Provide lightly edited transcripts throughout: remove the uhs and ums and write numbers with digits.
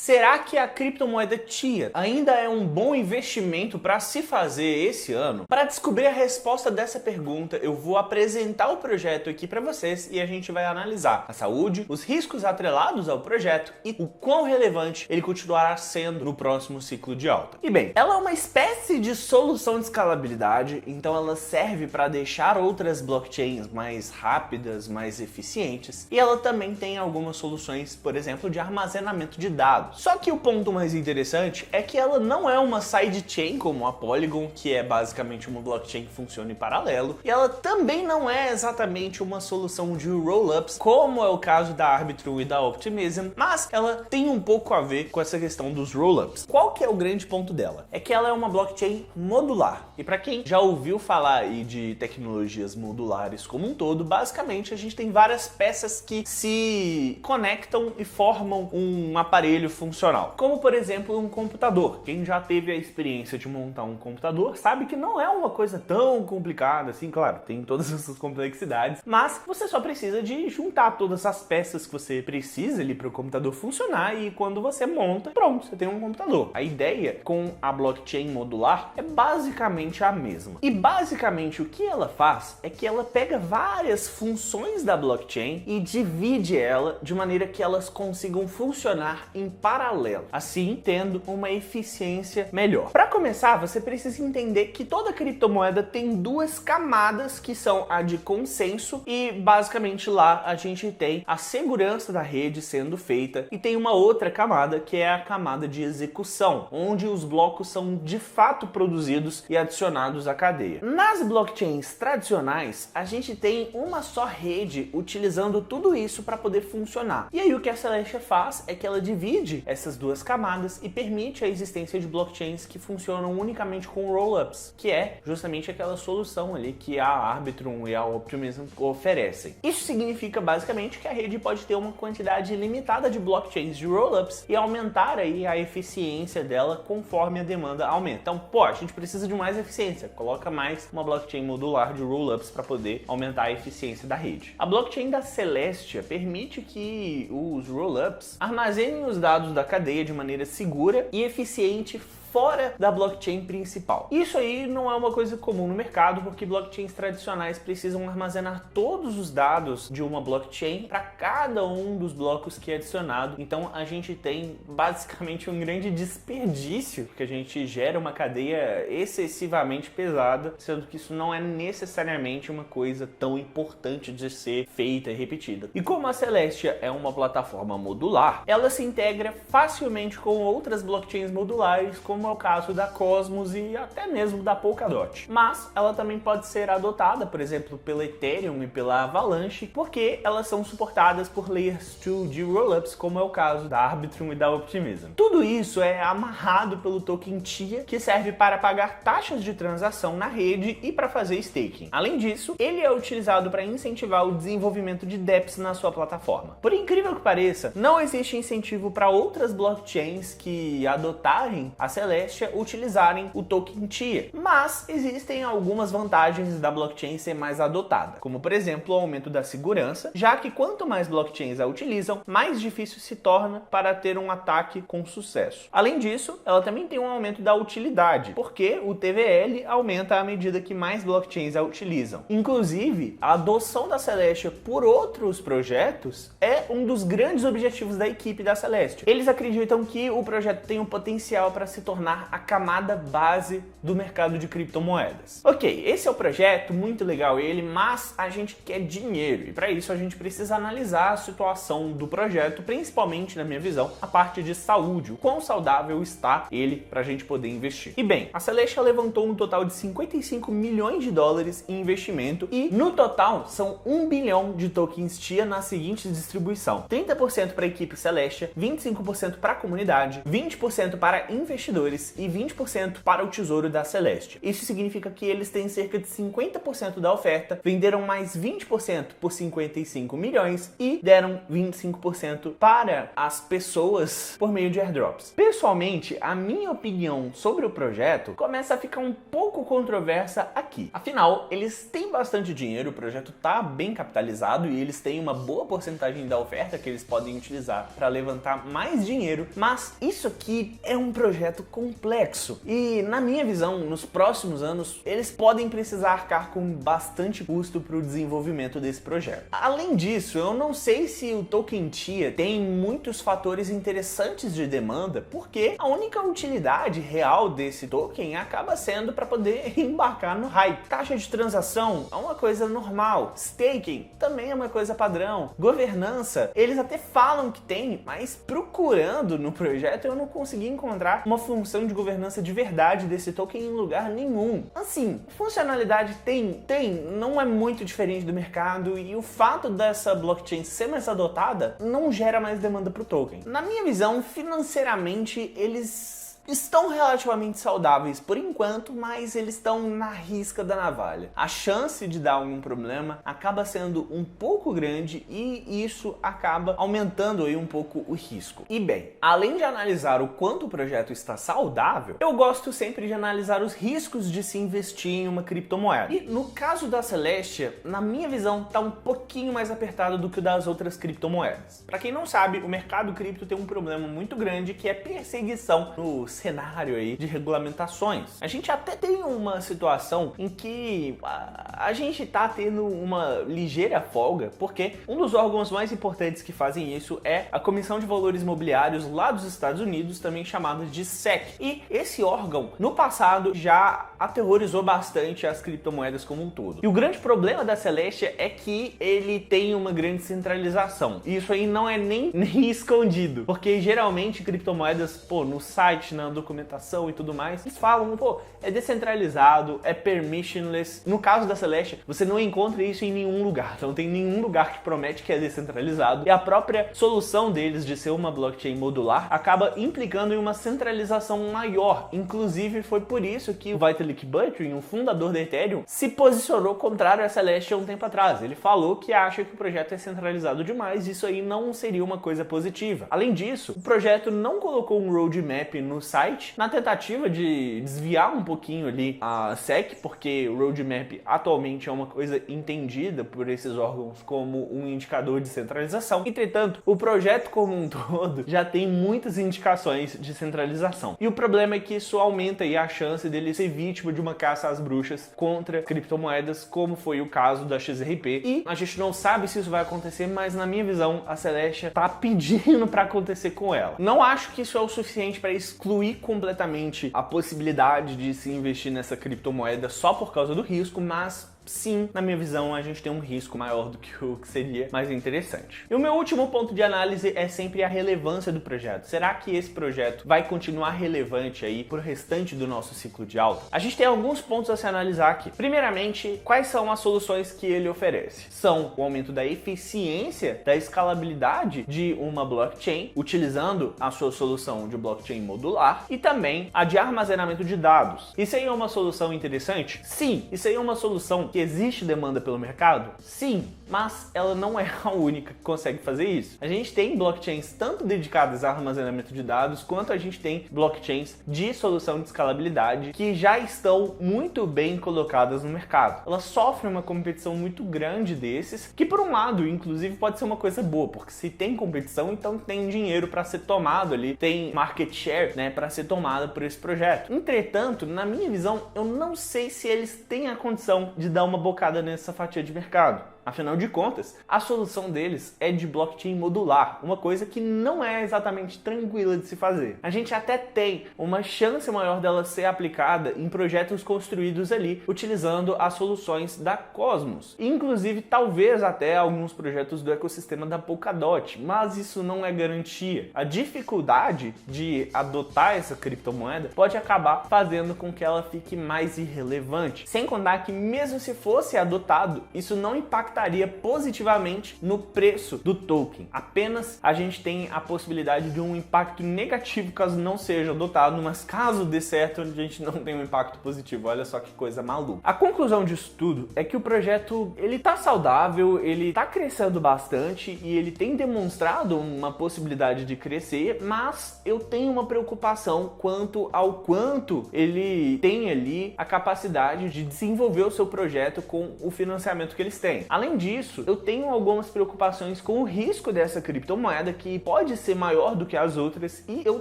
Será que a criptomoeda TIA ainda é um bom investimento para se fazer esse ano? Para descobrir a resposta dessa pergunta, eu vou apresentar o projeto aqui para vocês e a gente vai analisar a saúde, os riscos atrelados ao projeto e o quão relevante ele continuará sendo no próximo ciclo de alta. E bem, ela é uma espécie de solução de escalabilidade, então ela serve para deixar outras blockchains mais rápidas, mais eficientes, e ela também tem algumas soluções, por exemplo, de armazenamento de dados. Só que o ponto mais interessante é que ela não é uma sidechain como a Polygon, que é basicamente uma blockchain que funciona em paralelo, e ela também não é exatamente uma solução de rollups, como é o caso da Arbitrum e da Optimism, mas ela tem um pouco a ver com essa questão dos rollups. Qual que é o grande ponto dela? É que ela é uma blockchain modular. E para quem já ouviu falar aí de tecnologias modulares como um todo, basicamente a gente tem várias peças que se conectam e formam um aparelho funcional. Como, por exemplo, um computador. Quem já teve a experiência de montar um computador sabe que não é uma coisa tão complicada assim, claro, tem todas essas complexidades, mas você só precisa de juntar todas as peças que você precisa ali para o computador funcionar e quando você monta, pronto, você tem um computador. A ideia com a blockchain modular é basicamente a mesma. E basicamente o que ela faz é que ela pega várias funções da blockchain e divide ela de maneira que elas consigam funcionar em paralelo, assim tendo uma eficiência melhor. Para começar, você precisa entender que toda criptomoeda tem duas camadas, que são a de consenso e basicamente lá a gente tem a segurança da rede sendo feita e tem uma outra camada que é a camada de execução, onde os blocos são de fato produzidos e adicionados à cadeia. Nas blockchains tradicionais, a gente tem uma só rede utilizando tudo isso para poder funcionar. E aí o que a Celestia faz é que ela divide essas duas camadas e permite a existência de blockchains que funcionam unicamente com rollups, que é justamente aquela solução ali que a Arbitrum e a Optimism oferecem. Isso significa basicamente que a rede pode ter uma quantidade limitada de blockchains de rollups e aumentar aí a eficiência dela conforme a demanda aumenta. Então, a gente precisa de mais eficiência, coloca mais uma blockchain modular de rollups para poder aumentar a eficiência da rede. A blockchain da Celestia permite que os rollups armazenem os dados da cadeia de maneira segura e eficiente fora da blockchain principal. Isso aí não é uma coisa comum no mercado, porque blockchains tradicionais precisam armazenar todos os dados de uma blockchain para cada um dos blocos que é adicionado. Então a gente tem basicamente um grande desperdício, porque a gente gera uma cadeia excessivamente pesada, sendo que isso não é necessariamente uma coisa tão importante de ser feita e repetida. E como a Celestia é uma plataforma modular, ela se integra facilmente com outras blockchains modulares, como é o caso da Cosmos e até mesmo da Polkadot. Mas ela também pode ser adotada, por exemplo, pela Ethereum e pela Avalanche, porque elas são suportadas por Layers 2 de rollups, como é o caso da Arbitrum e da Optimism. Tudo isso é amarrado pelo token TIA, que serve para pagar taxas de transação na rede e para fazer staking. Além disso, ele é utilizado para incentivar o desenvolvimento de dApps na sua plataforma. Por incrível que pareça, não existe incentivo para outras blockchains que adotarem a Celestia utilizarem o token TIA, mas existem algumas vantagens da blockchain ser mais adotada, como por exemplo o aumento da segurança, já que quanto mais blockchains a utilizam, mais difícil se torna para ter um ataque com sucesso. Além disso, ela também tem um aumento da utilidade, porque o TVL aumenta à medida que mais blockchains a utilizam. Inclusive, a adoção da Celestia por outros projetos é um dos grandes objetivos da equipe da Celestia. Eles acreditam que o projeto tem o potencial para se tornar a camada base do mercado de criptomoedas. Ok, esse é o projeto, muito legal ele, mas a gente quer dinheiro e para isso a gente precisa analisar a situação do projeto, principalmente na minha visão, a parte de saúde, o quão saudável está ele para a gente poder investir. E bem, a Celestia levantou um total de 55 milhões de dólares em investimento e no total são 1 bilhão de tokens TIA na seguinte distribuição: 30% para a equipe Celestia, 25% para a comunidade, 20% para investidores investidores e 20% para o Tesouro da Celestia. Isso significa que eles têm cerca de 50% da oferta, venderam mais 20% por 55 milhões e deram 25% para as pessoas por meio de airdrops. Pessoalmente, a minha opinião sobre o projeto começa a ficar um pouco controversa aqui. Afinal, eles têm bastante dinheiro, o projeto está bem capitalizado e eles têm uma boa porcentagem da oferta que eles podem utilizar para levantar mais dinheiro, mas isso aqui é um projeto complexo e, na minha visão, nos próximos anos, eles podem precisar arcar com bastante custo para o desenvolvimento desse projeto. Além disso, eu não sei se o Token TIA tem muitos fatores interessantes de demanda, porque a única utilidade real desse token acaba sendo para poder embarcar no hype. Taxa de transação é uma coisa normal, staking também é uma coisa padrão, governança, eles até falam que tem, mas procurando no projeto eu não consegui encontrar uma função de governança de verdade desse token em lugar nenhum. Assim, funcionalidade tem, não é muito diferente do mercado e o fato dessa blockchain ser mais adotada não gera mais demanda para o token. Na minha visão, financeiramente, eles estão relativamente saudáveis por enquanto, mas eles estão na risca da navalha. A chance de dar algum problema acaba sendo um pouco grande e isso acaba aumentando aí um pouco o risco. E bem, além de analisar o quanto o projeto está saudável, eu gosto sempre de analisar os riscos de se investir em uma criptomoeda. E no caso da Celestia, na minha visão, está um pouquinho mais apertado do que o das outras criptomoedas. Para quem não sabe, o mercado cripto tem um problema muito grande que é perseguição no cenário aí de regulamentações. A gente até tem uma situação em que a gente tá tendo uma ligeira folga, porque um dos órgãos mais importantes que fazem isso é a Comissão de Valores Imobiliários lá dos Estados Unidos, também chamada de SEC. E esse órgão, no passado, já aterrorizou bastante as criptomoedas como um todo. E o grande problema da Celestia é que ele tem uma grande centralização. E isso aí não é nem escondido, porque geralmente criptomoedas, no site, na documentação e tudo mais, eles falam, é descentralizado, é permissionless. No caso da Celestia, você não encontra isso em nenhum lugar. Não tem nenhum lugar que promete que é descentralizado. E a própria solução deles de ser uma blockchain modular acaba implicando em uma centralização maior. Inclusive, foi por isso que o Vitalik Buterin, o fundador da Ethereum, se posicionou contrário à Celestia um tempo atrás. Ele falou que acha que o projeto é centralizado demais e isso aí não seria uma coisa positiva. Além disso, o projeto não colocou um roadmap no site na tentativa de desviar um pouquinho ali a SEC, porque o roadmap atualmente é uma coisa entendida por esses órgãos como um indicador de centralização. Entretanto, o projeto como um todo já tem muitas indicações de centralização. E o problema é que isso aumenta aí a chance dele ser vítima de uma caça às bruxas contra criptomoedas, como foi o caso da XRP. E a gente não sabe se isso vai acontecer, mas na minha visão, a Celestia tá pedindo para acontecer com ela. Não acho que isso é o suficiente para excluir completamente a possibilidade de se investir nessa criptomoeda só por causa do risco, mas sim, na minha visão, a gente tem um risco maior do que o que seria mais interessante. E o meu último ponto de análise é sempre a relevância do projeto. Será que esse projeto vai continuar relevante aí pro restante do nosso ciclo de alta? A gente tem alguns pontos a se analisar aqui. Primeiramente, quais são as soluções que ele oferece? São o aumento da eficiência, da escalabilidade de uma blockchain, utilizando a sua solução de blockchain modular, e também a de armazenamento de dados. Isso aí é uma solução interessante? Sim. Isso aí é uma solução que existe demanda pelo mercado? Sim, mas ela não é a única que consegue fazer isso. A gente tem blockchains tanto dedicadas a armazenamento de dados, quanto a gente tem blockchains de solução de escalabilidade que já estão muito bem colocadas no mercado. Elas sofrem uma competição muito grande desses, que por um lado, inclusive, pode ser uma coisa boa, porque se tem competição, então tem dinheiro para ser tomado ali, tem market share, para ser tomada por esse projeto. Entretanto, na minha visão, eu não sei se eles têm a condição de dar uma bocada nessa fatia de mercado. Afinal de contas, a solução deles é de blockchain modular, uma coisa que não é exatamente tranquila de se fazer. A gente até tem uma chance maior dela ser aplicada em projetos construídos ali, utilizando as soluções da Cosmos. Inclusive, talvez até alguns projetos do ecossistema da Polkadot, mas isso não é garantia. A dificuldade de adotar essa criptomoeda pode acabar fazendo com que ela fique mais irrelevante. Sem contar que mesmo se fosse adotado, isso não impacta impactaria positivamente no preço do token. Apenas a gente tem a possibilidade de um impacto negativo caso não seja adotado, mas caso dê certo, a gente não tem um impacto positivo. Olha só que coisa maluca. A conclusão disso tudo é que o projeto, ele tá saudável, ele tá crescendo bastante e ele tem demonstrado uma possibilidade de crescer, mas eu tenho uma preocupação quanto ao quanto ele tem ali a capacidade de desenvolver o seu projeto com o financiamento que eles têm. Além disso, eu tenho algumas preocupações com o risco dessa criptomoeda, que pode ser maior do que as outras, e eu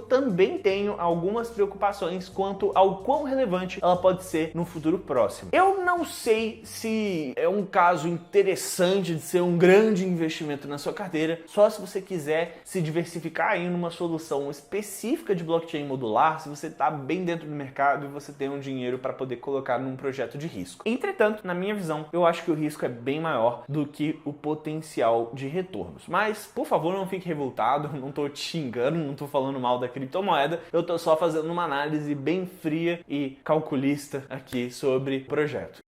também tenho algumas preocupações quanto ao quão relevante ela pode ser no futuro próximo. Eu não sei se é um caso interessante de ser um grande investimento na sua carteira, só se você quiser se diversificar aí numa solução específica de blockchain modular, se você está bem dentro do mercado e você tem um dinheiro para poder colocar num projeto de risco. Entretanto, na minha visão, eu acho que o risco é bem maior do que o potencial de retornos. Mas, por favor, não fique revoltado, não estou te xingando, não estou falando mal da criptomoeda, eu estou só fazendo uma análise bem fria e calculista aqui sobre o projeto.